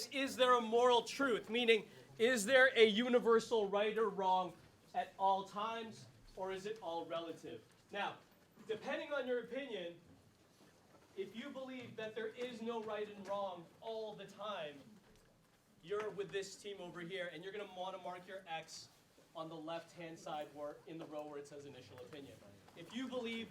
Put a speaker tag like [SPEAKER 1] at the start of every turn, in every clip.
[SPEAKER 1] is there a moral truth? Meaning, is there a universal right or wrong at all times, or is it all relative? Now, depending on your opinion, if you believe that there is no right and wrong all the time, you're with this team over here, and you're going to want to mark your X on the left-hand side where, in the row where it says initial opinion. If you believe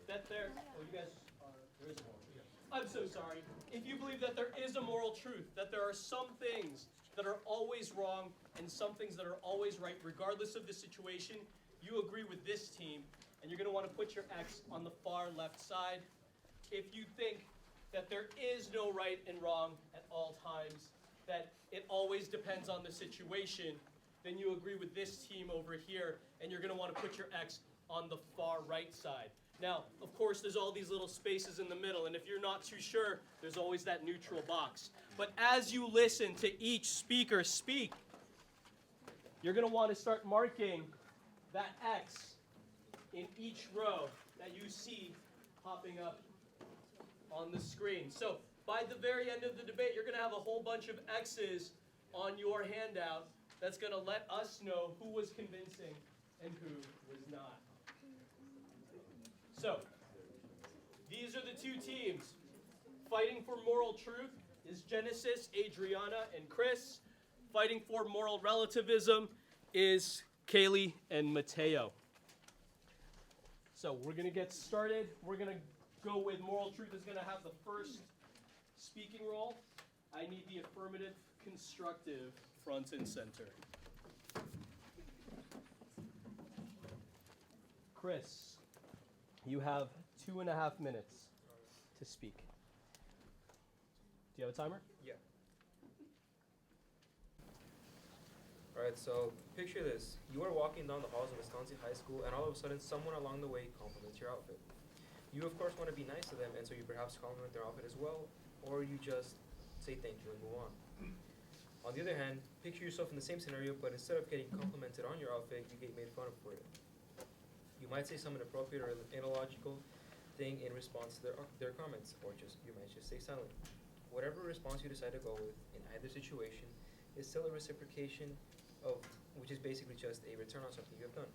[SPEAKER 1] that there, oh, you guys are, there is a moral truth. I'm so sorry. If you believe that there is a moral truth, that there are some things that are always wrong and some things that are always right, regardless of the situation, you agree with this team, and you're going to want to put your X on the far left side. If you think that there is no right and wrong at all times, that it always depends on the situation, then you agree with this team over here, and you're going to want to put your X on the far right side. Now, of course, there's all these little spaces in the middle, and if you're not too sure, there's always that neutral box. But as you listen to each speaker speak, you're going to want to start marking that X in each row that you see popping up on the screen. So by the very end of the debate, you're going to have a whole bunch of X's on your handout that's going to let us know who was convincing and who was not. So, these are the two teams. Fighting for moral truth is Genesis, Adriana, and Chris. Fighting for moral relativism is Kaylee and Mateo. So, we're going to get started. We're going to go with moral truth is going to have the first speaking role. I need the affirmative, constructive front and center. Chris, you have 2.5 minutes to speak. Do you have a timer?
[SPEAKER 2] Yeah. Alright, so picture this. You are walking down the halls of Estancia High School, and all of a sudden someone along the way compliments your outfit. You of course want to be nice to them, and so you perhaps compliment their outfit as well, or you just say thank you and move on. On the other hand, picture yourself in the same scenario, but instead of getting complimented on your outfit, you get made fun of for it. You might say some inappropriate or illogical thing in response to their comments, or you might just stay silent. Whatever response you decide to go with in either situation is still a reciprocation of, which is basically just a return on something you have done.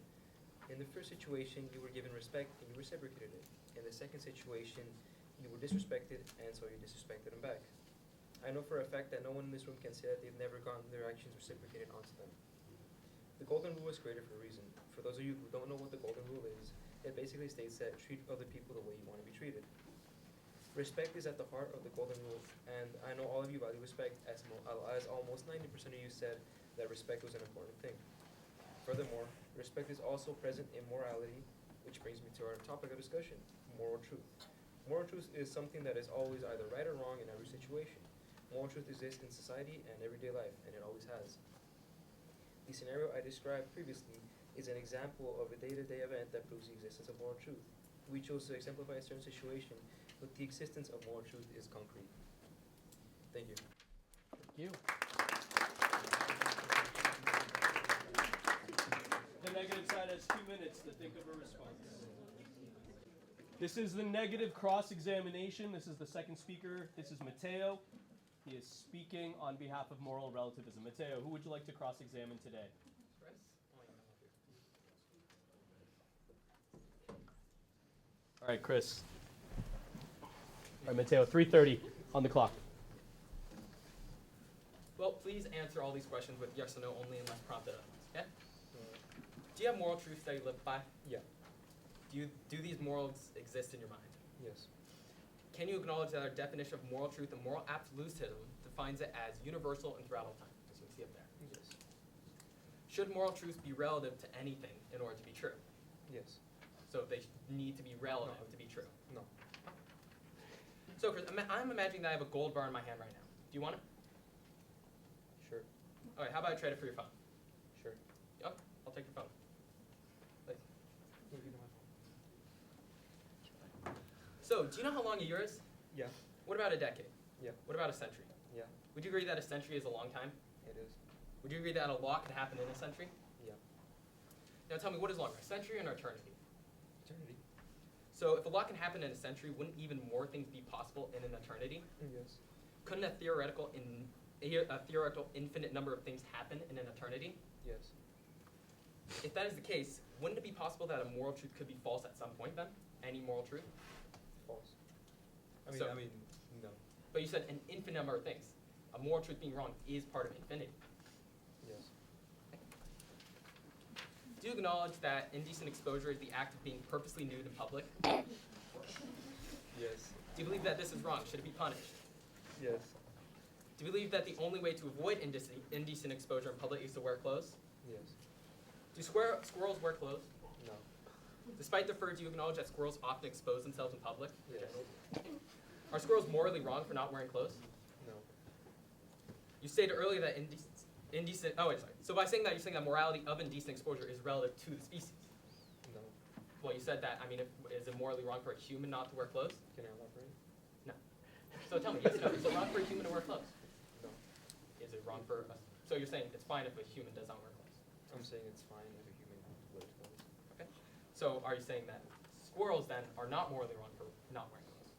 [SPEAKER 2] In the first situation, you were given respect and you reciprocated it. In the second situation, you were disrespected and so you disrespected them back. I know for a fact that no one in this room can say that they've never gotten their actions reciprocated onto them. The Golden Rule was created for a reason. For those of you who don't know what the Golden Rule is, it basically states that treat other people the way you want to be treated. Respect is at the heart of the Golden Rule, and I know all of you value respect, as almost 90% of you said that respect was an important thing. Furthermore, respect is also present in morality, which brings me to our topic of discussion, moral truth. Moral truth is something that is always either right or wrong in every situation. Moral truth exists in society and everyday life, and it always has. The scenario I described previously is an example of a day-to-day event that proves the existence of moral truth. We chose to exemplify a certain situation, but the existence of moral truth is concrete. Thank you.
[SPEAKER 1] Thank you. The negative side has 2 minutes to think of a response. This is the negative cross-examination. This is the second speaker. This is Mateo. He is speaking on behalf of moral relativism. Mateo, who would you like to cross-examine today?
[SPEAKER 2] Chris?
[SPEAKER 1] All right, Chris. All right, Mateo, 3:30 on the clock.
[SPEAKER 3] Well, please answer all these questions with yes or no only unless prompted otherwise, okay? Do you have moral truths that you live by?
[SPEAKER 2] Yeah.
[SPEAKER 3] Do these morals exist in your mind?
[SPEAKER 2] Yes.
[SPEAKER 3] Can you acknowledge that our definition of moral truth and moral absolutism defines it as universal and throughout all time, as you can see up there?
[SPEAKER 2] Yes.
[SPEAKER 3] Should moral truths be relative to anything in order to be true?
[SPEAKER 2] Yes.
[SPEAKER 3] So they need to be relative to be true.
[SPEAKER 2] No.
[SPEAKER 3] So Chris, I'm imagining that I have a gold bar in my hand right now. Do you want it?
[SPEAKER 2] Sure.
[SPEAKER 3] All right, how about I trade it for your phone?
[SPEAKER 2] Sure.
[SPEAKER 3] Yep, I'll take your phone. Please. So, do you know how long a year is?
[SPEAKER 2] Yeah.
[SPEAKER 3] What about a decade?
[SPEAKER 2] Yeah.
[SPEAKER 3] What about a century?
[SPEAKER 2] Yeah.
[SPEAKER 3] Would you agree that a century is a long time?
[SPEAKER 2] It is.
[SPEAKER 3] Would you agree that a lot could happen in a century?
[SPEAKER 2] Yeah.
[SPEAKER 3] Now tell me, what is longer, a century or an eternity?
[SPEAKER 2] Eternity.
[SPEAKER 3] So if a lot can happen in a century, wouldn't even more things be possible in an eternity?
[SPEAKER 2] Yes.
[SPEAKER 3] Couldn't a theoretical a theoretical infinite number of things happen in an eternity?
[SPEAKER 2] Yes.
[SPEAKER 3] If that is the case, wouldn't it be possible that a moral truth could be false at some point then? Any moral truth?
[SPEAKER 2] False.
[SPEAKER 3] So-
[SPEAKER 2] no.
[SPEAKER 3] But you said an infinite number of things. A moral truth being wrong is part of infinity.
[SPEAKER 2] Yes.
[SPEAKER 3] Do you acknowledge that indecent exposure is the act of being purposely nude in public?
[SPEAKER 2] Yes.
[SPEAKER 3] Do you believe that this is wrong? Should it be punished?
[SPEAKER 2] Yes.
[SPEAKER 3] Do you believe that the only way to avoid indecent exposure in public is to wear clothes?
[SPEAKER 2] Yes.
[SPEAKER 3] Do squirrels wear clothes?
[SPEAKER 2] No.
[SPEAKER 3] Despite the fur, do you acknowledge that squirrels often expose themselves in public?
[SPEAKER 2] Yes.
[SPEAKER 3] Are squirrels morally wrong for not wearing clothes?
[SPEAKER 2] No.
[SPEAKER 3] You stated earlier that indecent, oh wait, sorry. So by saying that, you're saying that morality of indecent exposure is relative to the species.
[SPEAKER 2] No.
[SPEAKER 3] Well, you said that, I mean, is it morally wrong for a human not to wear clothes?
[SPEAKER 2] Can I elaborate?
[SPEAKER 3] So tell me, yes or no, is it wrong for a human to wear clothes?
[SPEAKER 2] No.
[SPEAKER 3] Is it wrong for us? So you're saying it's fine if a human does not wear clothes?
[SPEAKER 2] I'm saying it's fine if a human wears clothes.
[SPEAKER 3] So are you saying that squirrels then are not morally wrong for not wearing clothes?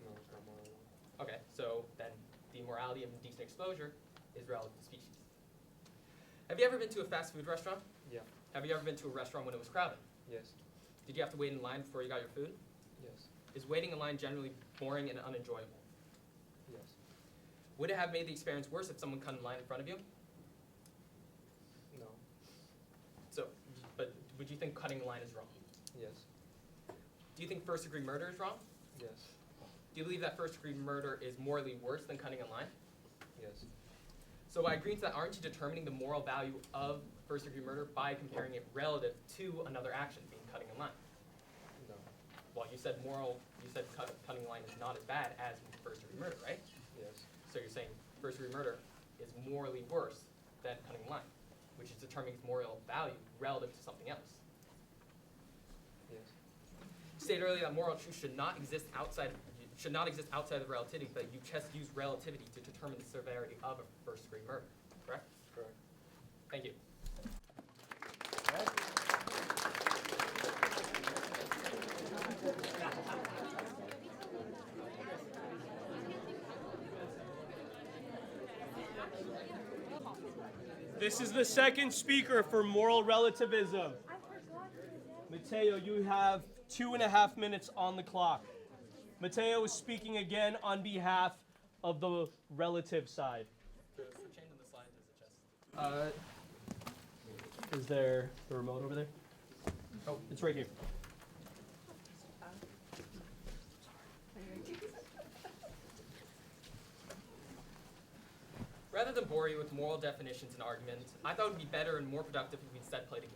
[SPEAKER 2] No, it's not morally wrong.
[SPEAKER 3] Okay, so then the morality of indecent exposure is relative to species. Have you ever been to a fast food restaurant?
[SPEAKER 2] Yeah.
[SPEAKER 3] Have you ever been to a restaurant when it was crowded?
[SPEAKER 2] Yes.
[SPEAKER 3] Did you have to wait in line before you got your food?
[SPEAKER 2] Yes.
[SPEAKER 3] Is waiting in line generally boring and unenjoyable?
[SPEAKER 2] Yes.
[SPEAKER 3] Would it have made the experience worse if someone cut in line in front of you?
[SPEAKER 2] No.
[SPEAKER 3] So, but would you think cutting in line is wrong?
[SPEAKER 2] Yes.
[SPEAKER 3] Do you think first-degree murder is wrong?
[SPEAKER 2] Yes.
[SPEAKER 3] Do you believe that first-degree murder is morally worse than cutting in line?
[SPEAKER 2] Yes.
[SPEAKER 3] So by agreeing to that, aren't you determining the moral value of first-degree murder by comparing it relative to another action, being cutting in line?
[SPEAKER 2] No.
[SPEAKER 3] Well, you said cutting in line is not as bad as first-degree murder, right?
[SPEAKER 2] Yes.
[SPEAKER 3] So you're saying first-degree murder is morally worse than cutting in line, which is determining its moral value relative to something else.
[SPEAKER 2] Yes.
[SPEAKER 3] You stated earlier that moral truth should not exist outside of relativity, but you just use relativity to determine the severity of a first-degree murder, correct?
[SPEAKER 2] Correct.
[SPEAKER 3] Thank you.
[SPEAKER 1] This is the second speaker for moral relativism. Mateo, you have 2.5 minutes on the clock. Mateo is speaking again on behalf of the relative side. Is there the remote over there? Oh, it's right here.
[SPEAKER 3] Rather than bore you with moral definitions and arguments, I thought it would be better and more productive if we instead played a game.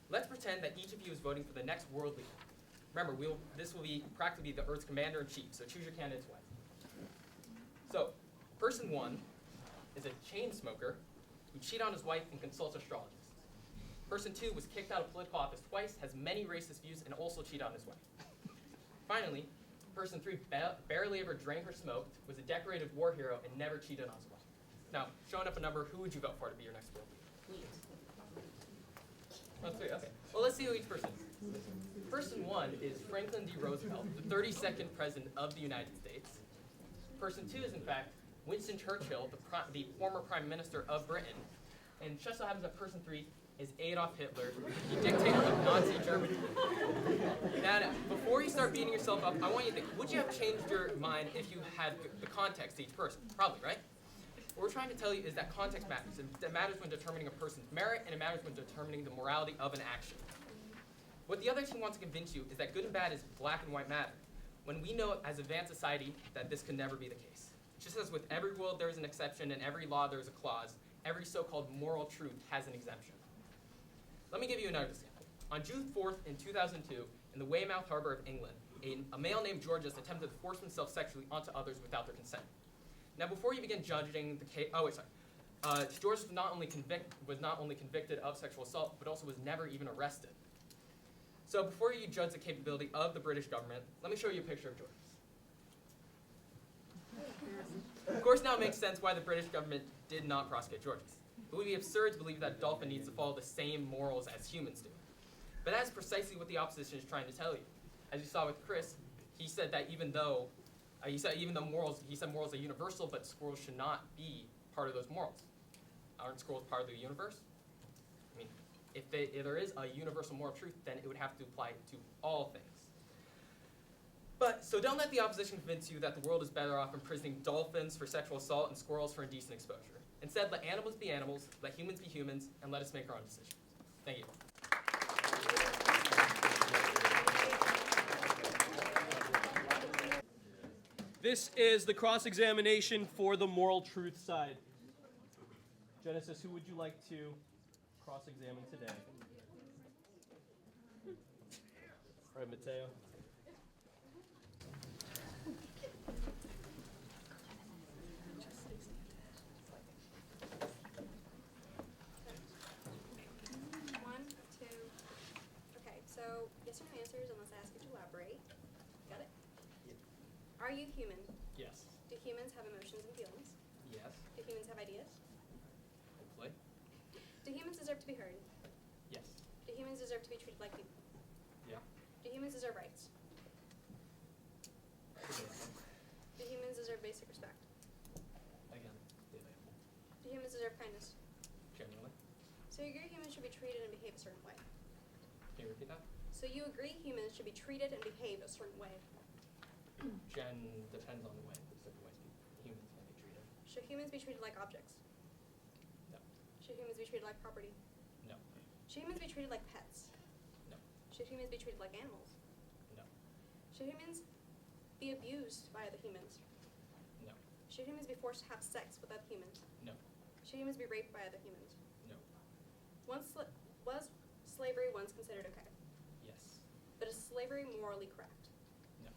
[SPEAKER 3] Let's pretend that each of you is voting for the next world leader. Remember, this will be practically the Earth's commander-in-chief, so choose your candidates wisely. So, person 1 is a chain smoker who cheated on his wife and consults astrologists. Person 2 was kicked out of political office twice, has many racist views, and also cheated on his wife. Finally, person 3 barely ever drank or smoked, was a decorated war hero, and never cheated on his wife. Now, showing up a number, who would you vote for to be your next world leader? Let's see, okay. Well, let's see who each person is. Person 1 is Franklin D. Roosevelt, the 32nd President of the United States. Person 2 is, in fact, Winston Churchill, the former Prime Minister of Britain. And just so happens that person 3 is Adolf Hitler, the dictator of Nazi Germany. Now, before you start beating yourself up, I want you to think, would you have changed your mind if you had the context to each person? Probably, right? What we're trying to tell you is that context matters. It matters when determining a person's merit, and it matters when determining the morality of an action. What the other team wants to convince you is that good and bad is black and white matter, when we know as advanced society that this can never be the case. Just as with every rule there is an exception, and every law there is a clause, every so-called moral truth has an exemption. Let me give you another example. On June 4th in 2002, in the Weymouth Harbor of England, a male named Georges attempted to force himself sexually onto others without their consent. Now, before you begin judging the case, George was not only convicted of sexual assault, but also was never even arrested. So before you judge the capability of the British government, let me show you a picture of George. Of course, now it makes sense why the British government did not prosecute Georges. It would be absurd to believe that a dolphin needs to follow the same morals as humans do. But that's precisely what the opposition is trying to tell you. As you saw with Chris, he said that even though He said morals are universal, but squirrels should not be part of those morals. Aren't squirrels part of the universe? I mean, if there is a universal moral truth, then it would have to apply to all things. So don't let the opposition convince you that the world is better off imprisoning dolphins for sexual assault and squirrels for indecent exposure. Instead, let animals be animals, let humans be humans, and let us make our own decisions. Thank you.
[SPEAKER 1] This is the cross-examination for the moral truth side. Genesis, who would you like to cross-examine today? All right, Mateo.
[SPEAKER 4] One, two. Okay, so yes or no answers unless I ask you to elaborate. Got it? Are you human?
[SPEAKER 3] Yes.
[SPEAKER 4] Do humans have emotions and feelings?
[SPEAKER 3] Yes.
[SPEAKER 4] Do humans have ideas?
[SPEAKER 3] Hopefully.
[SPEAKER 4] Do humans deserve to be heard?
[SPEAKER 3] Yes.
[SPEAKER 4] Do humans deserve to be treated like people?
[SPEAKER 3] Yeah.
[SPEAKER 4] Do humans deserve rights? Do humans deserve basic respect?
[SPEAKER 3] Again, debatable.
[SPEAKER 4] Do humans deserve kindness?
[SPEAKER 3] Genuinely.
[SPEAKER 4] So you agree humans should be treated and behave a certain way?
[SPEAKER 3] Can you repeat that?
[SPEAKER 4] So you agree humans should be treated and behave a certain way?
[SPEAKER 3] Gen depends on the way. There's different ways humans can be treated.
[SPEAKER 4] Should humans be treated like objects?
[SPEAKER 3] No.
[SPEAKER 4] Should humans be treated like property?
[SPEAKER 3] No.
[SPEAKER 4] Should humans be treated like pets?
[SPEAKER 3] No.
[SPEAKER 4] Should humans be treated like animals?
[SPEAKER 3] No.
[SPEAKER 4] Should humans be abused by other humans?
[SPEAKER 3] No.
[SPEAKER 4] Should humans be forced to have sex with other humans?
[SPEAKER 3] No.
[SPEAKER 4] Should humans be raped by other humans?
[SPEAKER 3] No.
[SPEAKER 4] Was slavery once considered okay?
[SPEAKER 3] Yes.
[SPEAKER 4] But is slavery morally correct?
[SPEAKER 3] No.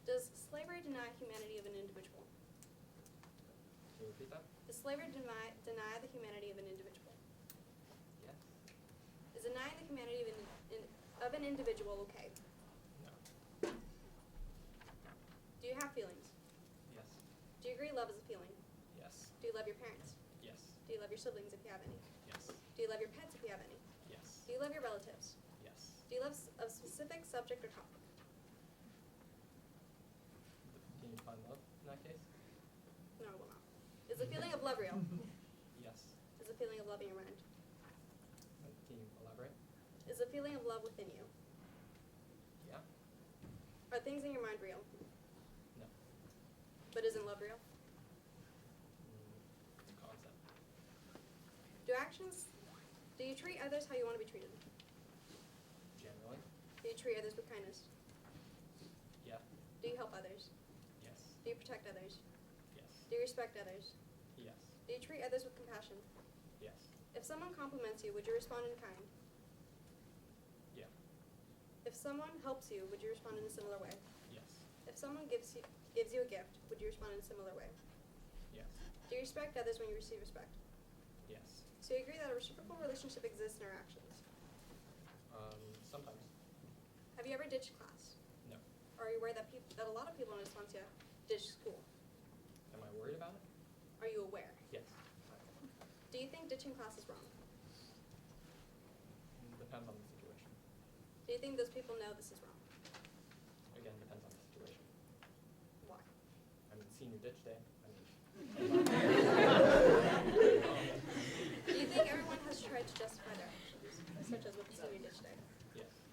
[SPEAKER 4] Does slavery deny humanity of an individual?
[SPEAKER 3] Can you repeat that?
[SPEAKER 4] Does slavery deny the humanity of an individual?
[SPEAKER 3] Yes.
[SPEAKER 4] Is denying the humanity of an individual okay?
[SPEAKER 3] No.
[SPEAKER 4] Do you have feelings?
[SPEAKER 3] Yes.
[SPEAKER 4] Do you agree love is a feeling?
[SPEAKER 3] Yes.
[SPEAKER 4] Do you love your parents?
[SPEAKER 3] Yes.
[SPEAKER 4] Do you love your siblings if you have any?
[SPEAKER 3] Yes.
[SPEAKER 4] Do you love your pets if you have any?
[SPEAKER 3] Yes.
[SPEAKER 4] Do you love your relatives?
[SPEAKER 3] Yes.
[SPEAKER 4] Do you love a specific subject or topic?
[SPEAKER 3] Can you find love in that case?
[SPEAKER 4] No, I will not. Is the feeling of love real?
[SPEAKER 3] Yes.
[SPEAKER 4] Is the feeling of love in your mind?
[SPEAKER 3] Can you elaborate?
[SPEAKER 4] Is the feeling of love within you?
[SPEAKER 3] Yeah.
[SPEAKER 4] Are things in your mind real?
[SPEAKER 3] No.
[SPEAKER 4] But isn't love real?
[SPEAKER 3] It's a concept.
[SPEAKER 4] Do you treat others how you want to be treated?
[SPEAKER 3] Generally.
[SPEAKER 4] Do you treat others with kindness?
[SPEAKER 3] Yeah.
[SPEAKER 4] Do you help others?
[SPEAKER 3] Yes.
[SPEAKER 4] Do you protect others?
[SPEAKER 3] Yes.
[SPEAKER 4] Do you respect others?
[SPEAKER 3] Yes.
[SPEAKER 4] Do you treat others with compassion?
[SPEAKER 3] Yes.
[SPEAKER 4] If someone compliments you, would you respond in kind?
[SPEAKER 3] Yeah.
[SPEAKER 4] If someone helps you, would you respond in a similar way?
[SPEAKER 3] Yes.
[SPEAKER 4] If someone gives you a gift, would you respond in a similar way?
[SPEAKER 3] Yes.
[SPEAKER 4] Do you respect others when you receive respect?
[SPEAKER 3] Yes.
[SPEAKER 4] So you agree that a reciprocal relationship exists in our actions?
[SPEAKER 3] Sometimes.
[SPEAKER 4] Have you ever ditched class?
[SPEAKER 3] No.
[SPEAKER 4] Are you aware that a lot of people in Estancia ditch school?
[SPEAKER 3] Am I worried about it?
[SPEAKER 4] Are you aware?
[SPEAKER 3] Yes.
[SPEAKER 4] Do you think ditching class is wrong?
[SPEAKER 3] Depends on the situation.
[SPEAKER 4] Do you think those people know this is wrong?
[SPEAKER 3] Again, depends on the situation.
[SPEAKER 4] Why?
[SPEAKER 3] I mean, senior ditch day.
[SPEAKER 4] Do you think everyone has tried to justify their actions, such as with the senior ditch day?
[SPEAKER 3] Yes.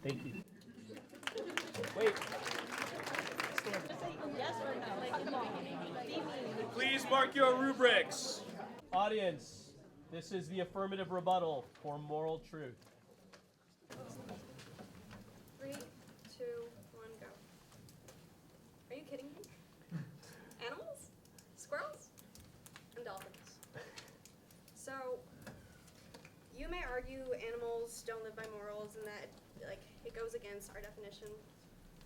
[SPEAKER 1] Thank you. Wait.
[SPEAKER 5] Yes or no?
[SPEAKER 1] Please mark your rubrics. Audience, this is the affirmative rebuttal for moral truth.
[SPEAKER 4] 3, 2, 1, go. Are you kidding me? Animals? Squirrels? And dolphins. So, you may argue animals don't live by morals and that it goes against our definition.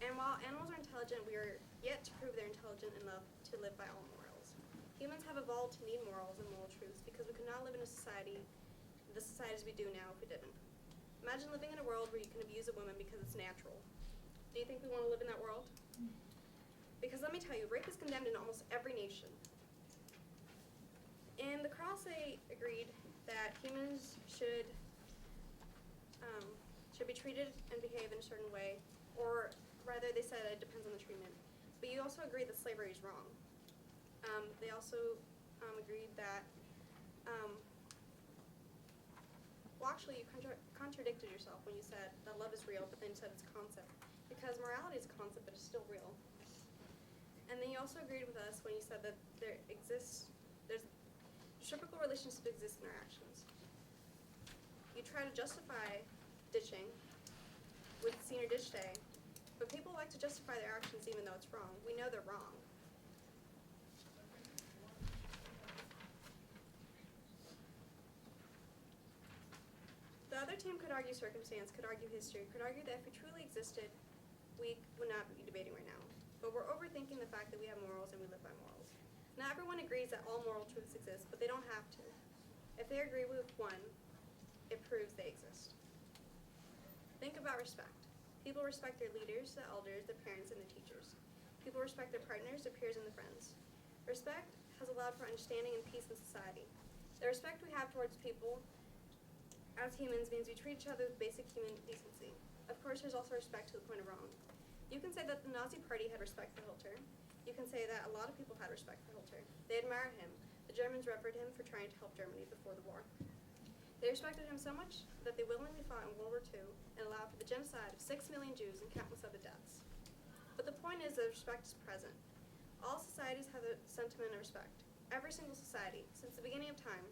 [SPEAKER 4] And while animals are intelligent, we are yet to prove they're intelligent enough to live by all morals. Humans have evolved to need morals and moral truths because we could not live in the societies we do now if we didn't. Imagine living in a world where you can abuse a woman because it's natural. Do you think we want to live in that world? Because let me tell you, rape is condemned in almost every nation. And the Crosse agreed that humans should be treated and behave in a certain way, or rather they said it depends on the treatment. but you also agreed that slavery is wrong. They also agreed that, well, actually, you contradicted yourself when you said that love is real, but then you said it's a concept. Because morality is a concept, but it's still real. And then you also agreed with us when you said that there's reciprocal relationship exists in our actions. You try to justify ditching with senior ditch day, but people like to justify their actions even though it's wrong. We know they're wrong. The other team could argue circumstance, could argue history, could argue that if we truly existed, we would not be debating right now. But we're overthinking the fact that we have morals and we live by morals. Not everyone agrees that all moral truths exist, but they don't have to. If they agree with one, it proves they exist. Think about respect. People respect their leaders, the elders, their parents, and the teachers. People respect their partners, their peers, and their friends. Respect has allowed for understanding and peace in society. The respect we have towards people as humans means we treat each other with basic human decency. Of course, there's also respect to the point of wrong. You can say that the Nazi Party had respect for Hitler. You can say that a lot of people had respect for Hitler. They admired him. The Germans revered him for trying to help Germany before the war. They respected him so much that they willingly fought in World War II and allowed for the genocide of 6 million Jews and countless other deaths. But the point is that respect is present. All societies have a sentiment of respect. Every single society, since the beginning of time,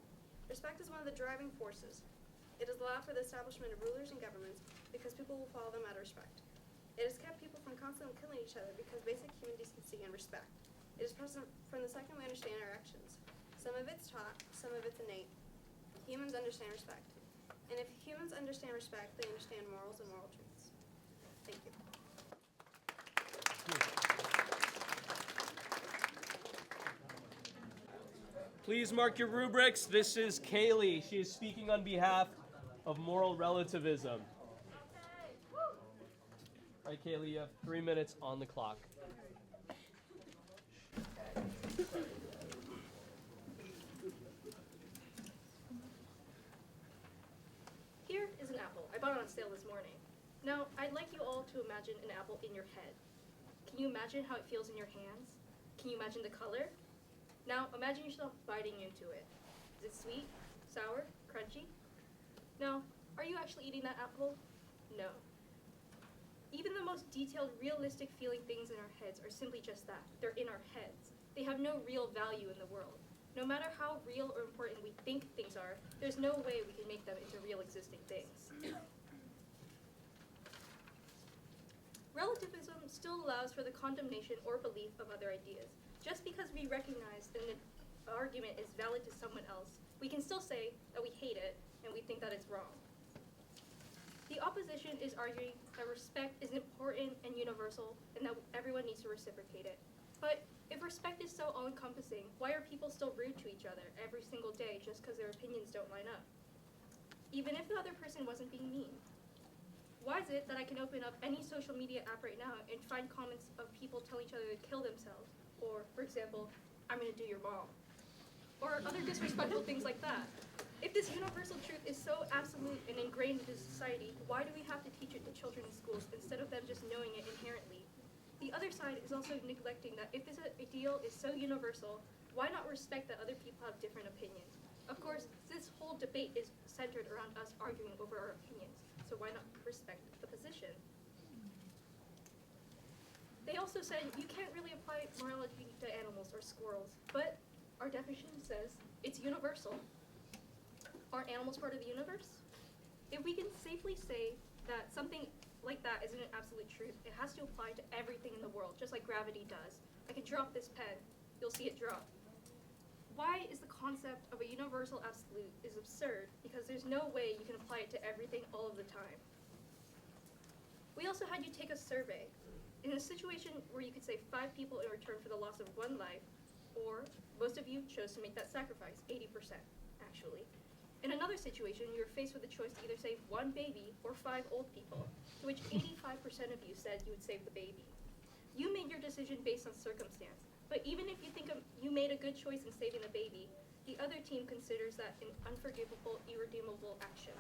[SPEAKER 4] respect is one of the driving forces. It has allowed for the establishment of rulers and governments because people will follow them out of respect. It has kept people from constantly killing each other because basic human decency and respect. It is present from the second we understand our actions. Some of it's taught, some of it's innate. Humans understand respect. And if humans understand respect, they understand morals and moral truths. Thank you.
[SPEAKER 1] Please mark your rubrics. This is Kaylee. She is speaking on behalf of moral relativism. All right, Kaylee, you have 3 minutes on the clock.
[SPEAKER 5] Here is an apple. I bought it on sale this morning. Now, I'd like you all to imagine an apple in your head. Can you imagine how it feels in your hands? Can you imagine the color? Now, imagine yourself biting into it. Is it sweet, sour, crunchy? Now, are you actually eating that apple? No. Even the most detailed, realistic feeling things in our heads are simply just that. They're in our heads. They have no real value in the world. No matter how real or important we think things are, there's no way we can make them into real existing things. Relativism still allows for the condemnation or belief of other ideas. Just because we recognize that an argument is valid to someone else, we can still say that we hate it and we think that it's wrong. The opposition is arguing that respect is important and universal and that everyone needs to reciprocate it. But if respect is so all-encompassing, why are people still rude to each other every single day just because their opinions don't line up? Even if the other person wasn't being mean. Why is it that I can open up any social media app right now and find comments of people telling each other to kill themselves? Or, for example, I'm gonna do your mom. Or other disrespectful things like that. If this universal truth is so absolute and ingrained into society, why do we have to teach it to children in schools instead of them just knowing it inherently? The other side is also neglecting that if this ideal is so universal, why not respect that other people have different opinions? Of course, this whole debate is centered around us arguing over our opinions, so why not respect the position? They also said you can't really apply morality to animals or squirrels, but our definition says it's universal. Aren't animals part of the universe? If we can safely say that something like that isn't an absolute truth, it has to apply to everything in the world, just like gravity does. I can drop this pen, you'll see it drop. Why is the concept of a universal absolute is absurd? Because there's no way you can apply it to everything all of the time. We also had you take a survey. In a situation where you could save 5 people in return for the loss of 1 life, or most of you chose to make that sacrifice, 80% actually. In another situation, you were faced with the choice to either save 1 baby or 5 old people, to which 85% of you said you would save the baby. You made your decision based on circumstance, but even if you think you made a good choice in saving the baby, the other team considers that an unforgivable, irredeemable action.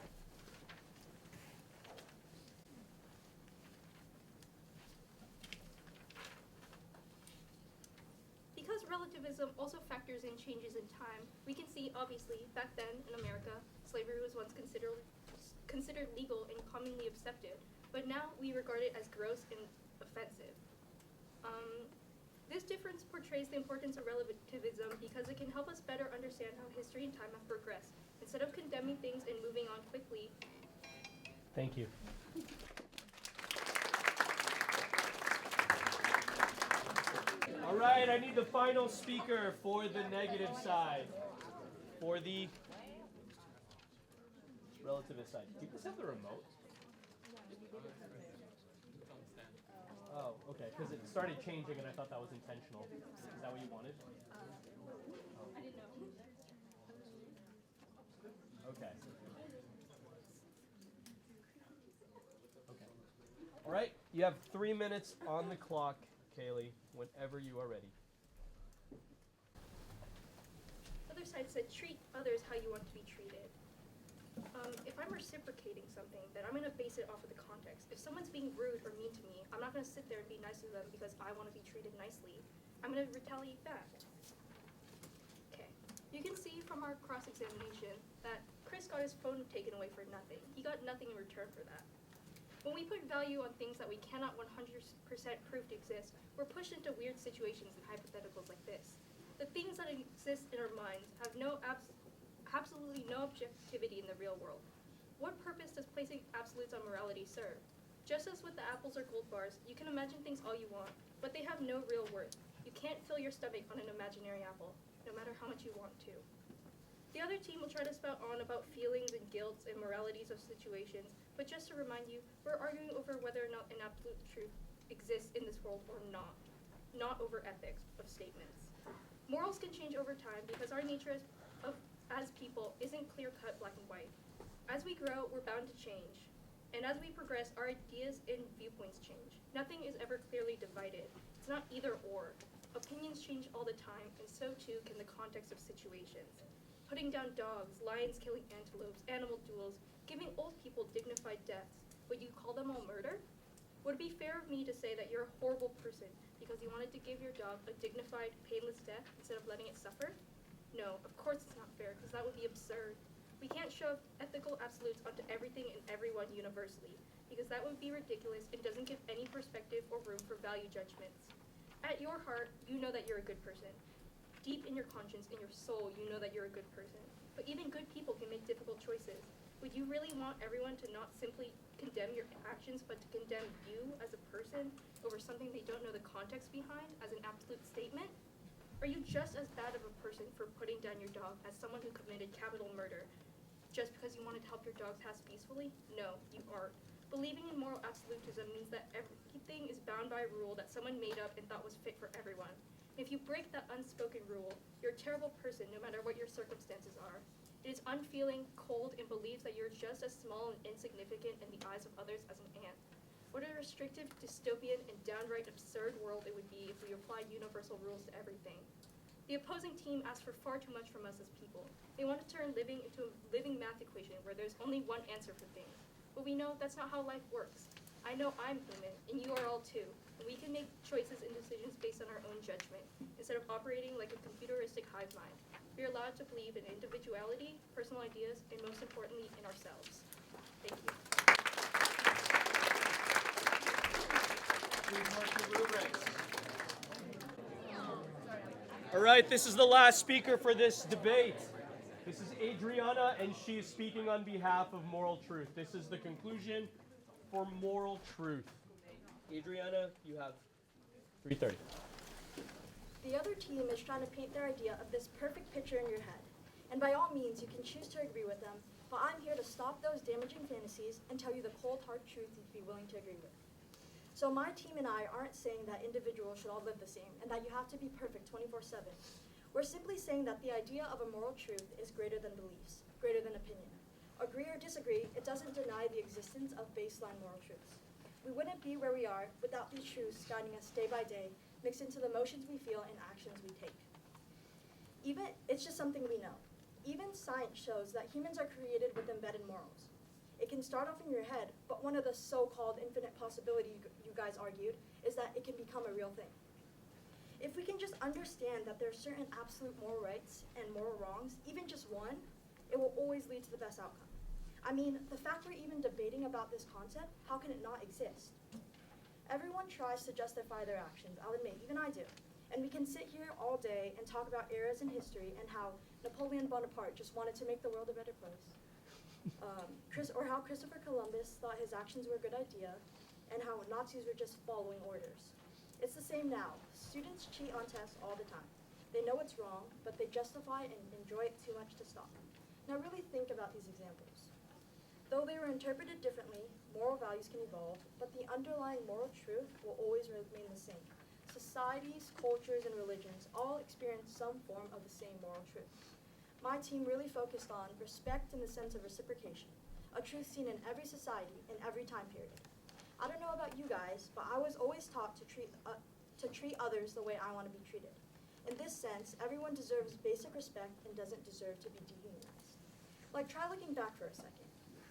[SPEAKER 5] relativism also factors in changes in time. We can see, obviously, back then in America, slavery was once considered legal and commonly accepted, but now we regard it as gross and offensive. This difference portrays the importance of relativism because it can help us better understand how history and time have progressed. Instead of condemning things and moving on quickly.
[SPEAKER 1] Thank you. All right, I need the final speaker for the negative side. For the relativist side. Do you guys have the remote? Oh, okay, because it started changing and I thought that was intentional. Is that what you wanted?
[SPEAKER 5] I didn't know.
[SPEAKER 1] Okay. Okay. All right, you have 3 minutes on the clock, Kaylee, whenever you are ready.
[SPEAKER 5] Other side said, treat others how you want to be treated. If I'm reciprocating something, then I'm going to base it off of the context. If someone's being rude or mean to me, I'm not going to sit there and be nice to them because I want to be treated nicely. I'm going to retaliate back. Okay. You can see from our cross-examination that Chris got his phone taken away for nothing. He got nothing in return for that. When we put value on things that we cannot 100% prove to exist, we're pushed into weird situations and hypotheticals like this. The things that exist in our minds have absolutely no objectivity in the real world. What purpose does placing absolutes on morality serve? Just as with the apples or gold bars, you can imagine things all you want, but they have no real worth. You can't fill your stomach on an imaginary apple, no matter how much you want to. The other team will try to spout on about feelings and guilt and moralities of situations, but just to remind you, we're arguing over whether or not an absolute truth exists in this world or not over ethics of statements. Morals can change over time because our nature as people isn't clear-cut black and white. As we grow, we're bound to change. And as we progress, our ideas and viewpoints change. Nothing is ever clearly divided. It's not either or. Opinions change all the time, and so too can the context of situations. Putting down dogs, lions killing antelopes, animal duels, giving old people dignified deaths. Would you call them all murder? Would it be fair of me to say that you're a horrible person because you wanted to give your dog a dignified, painless death instead of letting it suffer? No, of course it's not fair, because that would be absurd. We can't shove ethical absolutes onto everything and everyone universally, because that would be ridiculous and doesn't give any perspective or room for value judgments. At your heart, you know that you're a good person. Deep in your conscience, in your soul, you know that you're a good person. But even good people can make difficult choices. Would you really want everyone to not simply condemn your actions, but to condemn you as a person over something they don't know the context behind as an absolute statement? Are you just as bad of a person for putting down your dog as someone who committed capital murder just because you wanted to help your dog pass peacefully? No, you aren't. Believing in moral absolutism means that everything is bound by a rule that someone made up and thought was fit for everyone. If you break that unspoken rule, you're a terrible person no matter what your circumstances are. It is unfeeling, cold, and believes that you're just as small and insignificant in the eyes of others as an ant. What a restrictive, dystopian, and downright absurd world it would be if we applied universal rules to everything. The opposing team asks for far too much from us as people. They want to turn living into a living math equation where there's only one answer for things. But we know that's not how life works. I know I'm human, and you are all too. And we can make choices and decisions based on our own judgment, instead of operating like a computeristic hive mind. We are allowed to believe in individuality, personal ideas, and most importantly, in ourselves. Thank you.
[SPEAKER 1] Please mark your rubrics. All right, this is the last speaker for this debate. This is Adriana, and she is speaking on behalf of Moral Truth. This is the conclusion for Moral Truth. Adriana, you have 3:30.
[SPEAKER 6] The other team is trying to paint their idea of this perfect picture in your head. And by all means, you can choose to agree with them, but I'm here to stop those damaging fantasies and tell you the cold, hard truth you'd be willing to agree with. So my team and I aren't saying that individuals should all live the same and that you have to be perfect 24/7. We're simply saying that the idea of a moral truth is greater than beliefs, greater than opinion. Agree or disagree, it doesn't deny the existence of baseline moral truths. We wouldn't be where we are without these truths guiding us day by day, mixed into the emotions we feel and actions we take. It's just something we know. Even science shows that humans are created with embedded morals. It can start off in your head, but one of the so-called infinite possibilities you guys argued is that it can become a real thing. If we can just understand that there are certain absolute moral rights and moral wrongs, even just one, it will always lead to the best outcome. I mean, the fact we're even debating about this concept, how can it not exist? Everyone tries to justify their actions, I'll admit, even I do. And we can sit here all day and talk about eras in history and how Napoleon Bonaparte just wanted to make the world a better place. Or how Christopher Columbus thought his actions were a good idea, and how Nazis were just following orders. It's the same now. Students cheat on tests all the time. They know it's wrong, but they justify and enjoy it too much to stop. Now really think about these examples. Though they were interpreted differently, moral values can evolve, but the underlying moral truth will always remain the same. Societies, cultures, and religions all experience some form of the same moral truth. My team really focused on respect in the sense of reciprocation, a truth seen in every society in every time period. I don't know about you guys, but I was always taught to treat others the way I want to be treated. In this sense, everyone deserves basic respect and doesn't deserve to be dehumanized. Like, try looking back for a second.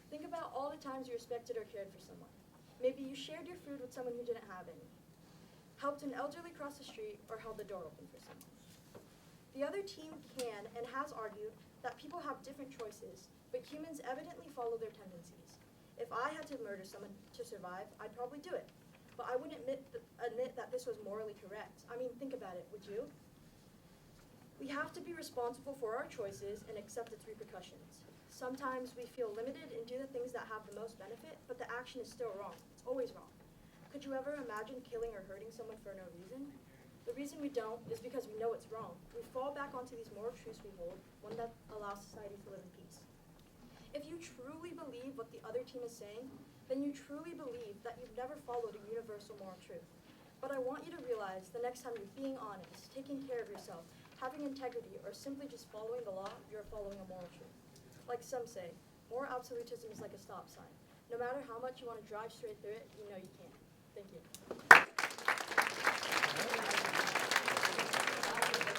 [SPEAKER 6] Think about all the times you respected or cared for someone. Maybe you shared your food with someone who didn't have any, helped an elderly cross the street, or held the door open for someone. The other team can and has argued that people have different choices, but humans evidently follow their tendencies. If I had to murder someone to survive, I'd probably do it. But I wouldn't admit that this was morally correct. I mean, think about it, would you? We have to be responsible for our choices and accept its repercussions. Sometimes we feel limited and do the things that have the most benefit, but the action is still wrong. It's always wrong. Could you ever imagine killing or hurting someone for no reason? The reason we don't is because we know it's wrong. We fall back onto these moral truths we hold, one that allows society to live in peace. If you truly believe what the other team is saying, then you truly believe that you've never followed a universal moral truth. But I want you to realize the next time you're being honest, taking care of yourself, having integrity, or simply just following the law, you're following a moral truth. Like some say, moral absolutism is like a stop sign. No matter how much you want to drive straight through it, you know you can't. Thank you.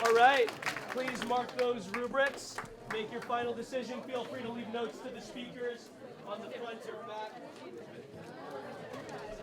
[SPEAKER 1] All right, please mark those rubrics. Make your final decision. Feel free to leave notes to the speakers on the front or back.